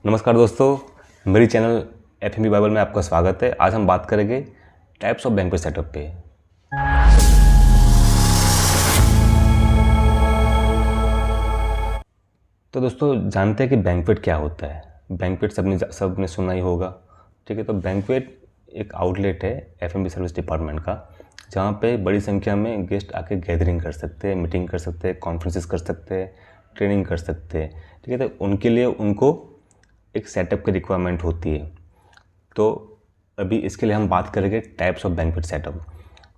नमस्कार दोस्तों, मेरी चैनल एफ.एम.बी. बाइबल में आपका स्वागत है। आज हम बात करेंगे टाइप्स ऑफ बैंक्वेट सेटअप पे। तो दोस्तों, जानते हैं कि बैंक्वेट क्या होता है। बैंक्वेट सबने सुना ही होगा, ठीक है। तो बैंक्वेट एक आउटलेट है एफ.एम.बी. सर्विस डिपार्टमेंट का, जहाँ पे बड़ी संख्या में गेस्ट आके गैदरिंग कर सकते हैं, मीटिंग कर सकते हैं, कॉन्फ्रेंसेस कर सकते हैं, ट्रेनिंग कर सकते हैं, ठीक है। तो उनके लिए उनको एक सेटअप की रिक्वायरमेंट होती है। तो अभी इसके लिए हम बात करेंगे टाइप्स ऑफ बैंक्वेट सेटअप।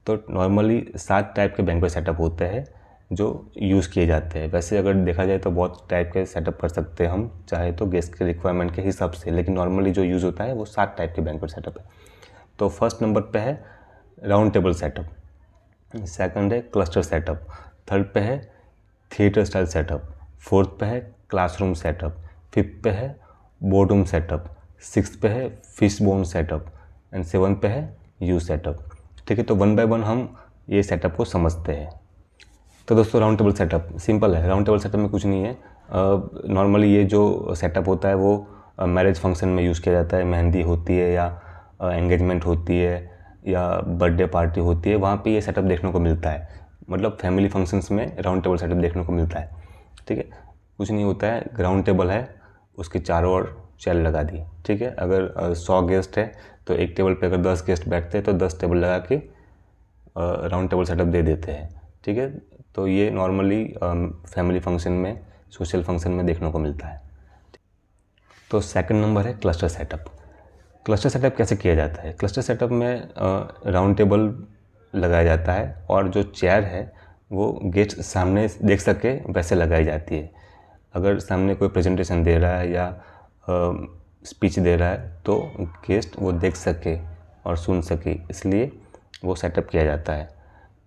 तो नॉर्मली 7 टाइप के बैंक्वेट सेटअप होते हैं जो यूज़ किए जाते हैं। वैसे अगर देखा जाए तो बहुत टाइप के सेटअप कर सकते हैं हम, चाहे तो गेस्ट के रिक्वायरमेंट के हिसाब से, लेकिन नॉर्मली जो यूज़ होता है वो 7 टाइप के बैंक्वेट सेटअप है। तो फर्स्ट नंबर पे है राउंड टेबल सेटअप, सेकंड है क्लस्टर सेटअप, थर्ड पे है थिएटर स्टाइल सेटअप, फोर्थ पे है क्लासरूम सेटअप, फिफ्थ पे है बोर्डरूम सेटअप, सिक्स्थ पे है fish bone setup and seventh पे है यू सेटअप, ठीक है। तो वन बाय वन हम ये सेटअप को समझते हैं। तो दोस्तों, राउंड टेबल सेटअप सिंपल है। राउंड टेबल सेटअप में कुछ नहीं है। नॉर्मली ये जो सेटअप होता है वो मैरिज फंक्शन में यूज़ किया जाता है। मेहंदी होती है या एंगेजमेंट होती है या बर्थडे पार्टी होती है, वहाँ पे ये सेटअप देखने को मिलता है। मतलब फैमिली फंक्शंस में राउंड टेबल सेटअप देखने को मिलता है, ठीक है। कुछ नहीं होता है, राउंड टेबल है, उसके चारों ओर चेयर लगा दी, ठीक है। अगर 100 गेस्ट है तो एक टेबल पे अगर 10 गेस्ट बैठते हैं तो 10 टेबल लगा के राउंड टेबल सेटअप दे देते हैं, ठीक है। तो ये नॉर्मली फैमिली फंक्शन में, सोशल फंक्शन में देखने को मिलता है। तो सेकंड नंबर है क्लस्टर सेटअप। क्लस्टर सेटअप कैसे किया जाता है? क्लस्टर सेटअप में राउंड टेबल लगाया जाता है और जो चेयर है वो गेस्ट सामने देख सके वैसे लगाई जाती है। अगर सामने कोई प्रेजेंटेशन दे रहा है या स्पीच दे रहा है तो गेस्ट वो देख सके और सुन सके, इसलिए वो सेटअप किया जाता है,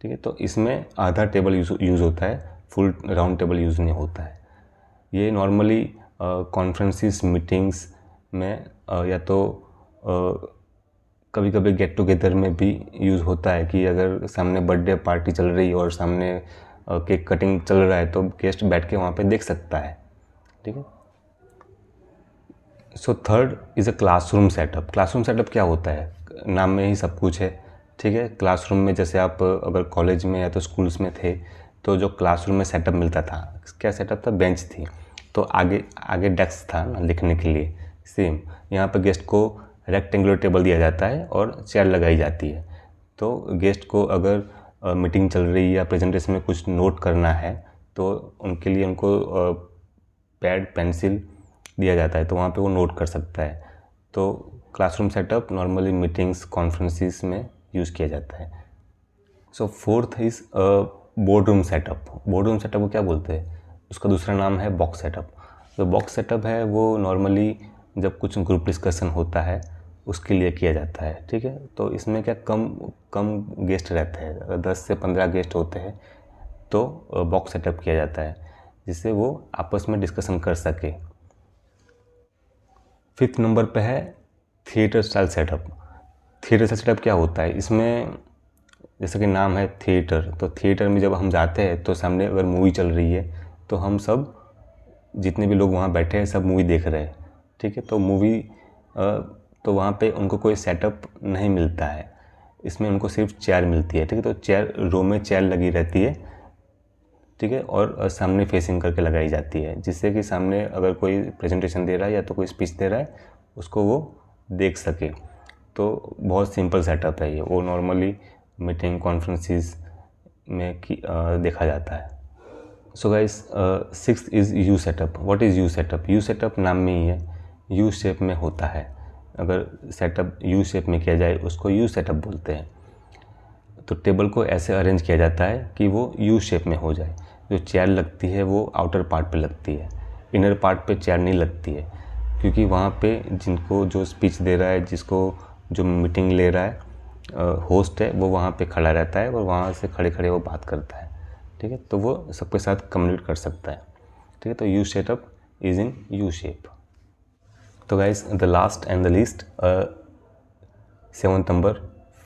ठीक है। तो इसमें आधा टेबल यूज़ होता है, फुल राउंड टेबल यूज़ नहीं होता है। ये नॉर्मली कॉन्फ्रेंसेस, मीटिंग्स में या तो कभी कभी गेट टुगेदर में भी यूज़ होता है कि अगर सामने बर्थडे पार्टी चल रही है और सामने केक कटिंग चल रहा है तो गेस्ट बैठ के वहाँ पे देख सकता है, ठीक है। So third is a classroom setup. Classroom setup क्या होता है? नाम में ही सब कुछ है, ठीक है। क्लासरूम में जैसे आप अगर कॉलेज में या तो स्कूल्स में थे तो जो क्लासरूम में सेटअप मिलता था, क्या सेटअप था? बेंच थी, तो आगे आगे डेस्क था ना लिखने के लिए। सेम यहाँ पर गेस्ट को रेक्टेंगुलर टेबल दिया जाता है और चेयर लगाई जाती है। तो गेस्ट को अगर मीटिंग चल रही है या प्रेजेंटेशन में कुछ नोट करना है तो उनके लिए उनको पैड, पेंसिल दिया जाता है, तो वहाँ पे वो नोट कर सकता है। तो classroom setup normally meetings, conferences में यूज़ किया जाता है। So fourth is boardroom setup. Boardroom setup को क्या बोलते हैं? उसका दूसरा नाम है बॉक्स सेटअप। जो बॉक्स सेटअप है वो नॉर्मली जब कुछ ग्रुप डिस्कशन होता है उसके लिए किया जाता है, ठीक है। तो इसमें क्या कम गेस्ट रहते हैं, अगर 10 से 15 गेस्ट होते हैं तो बॉक्स सेटअप किया जाता है जिससे वो आपस में डिस्कशन कर सके। फिफ्थ नंबर पे है theatre style setup. Theatre style setup क्या होता है? इसमें जैसे कि नाम है थिएटर, तो थिएटर में जब हम जाते हैं तो सामने अगर मूवी चल रही है तो हम सब जितने भी लोग वहाँ बैठे हैं सब मूवी देख रहे हैं, ठीक है। तो मूवी तो वहाँ पे उनको कोई सेटअप नहीं मिलता है, इसमें उनको सिर्फ चेयर मिलती है, ठीक है। तो चेयर, रो में चेयर लगी रहती है, ठीक है, और सामने फेसिंग करके लगाई जाती है जिससे कि सामने अगर कोई प्रेजेंटेशन दे रहा है या तो कोई स्पीच दे रहा है उसको वो देख सके। तो बहुत सिंपल सेटअप है ये, वो नॉर्मली मीटिंग, कॉन्फ्रेंसेस में देखा जाता है। So guys, sixth is you setup. What is you setup? You setup नाम में ही है, यू शेप में होता है। अगर सेटअप यू शेप में किया जाए उसको यू सेटअप बोलते हैं। तो टेबल को ऐसे अरेंज किया जाता है कि वो यू शेप में हो जाए। जो चेयर लगती है वो आउटर पार्ट पे लगती है, इनर पार्ट पे चेयर नहीं लगती है, क्योंकि वहाँ पे जिनको जो स्पीच दे रहा है, जिसको जो मीटिंग ले रहा है, होस्ट है, वो वहाँ पे खड़ा रहता है और वहाँ से खड़े खड़े वो बात करता है, ठीक है। तो वो सबके साथ कम्युनिकेट कर सकता है, ठीक है। तो U setup is in U shape. तो guys, the last and the least, seventh number,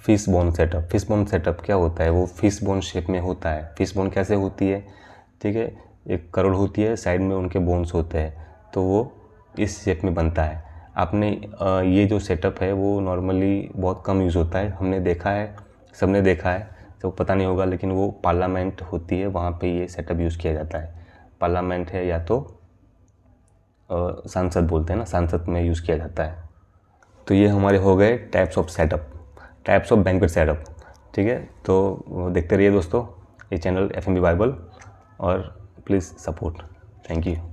fish bone setup. Fish bone setup क्या होता है? वो फिश बोन शेप में होता है। फिश बोन कैसे होती है? ठीक है, एक करोड़ होती है, साइड में उनके बोन्स होते हैं, तो वो इस शेप में बनता है। आपने ये जो सेटअप है वो नॉर्मली बहुत कम यूज़ होता है, हमने देखा है, सबने देखा है, तो पता नहीं होगा, लेकिन वो पार्लियामेंट होती है वहाँ पे ये सेटअप यूज़ किया जाता है। पार्लियामेंट है या तो संसद बोलते हैं ना, संसद में यूज़ किया जाता है। तो ये हमारे हो गए types of setup, types of banquet setup. ठीक है, तो देखते रहिए दोस्तों ये चैनल FMB बाइबल, और प्लीज़ सपोर्ट। Thank you.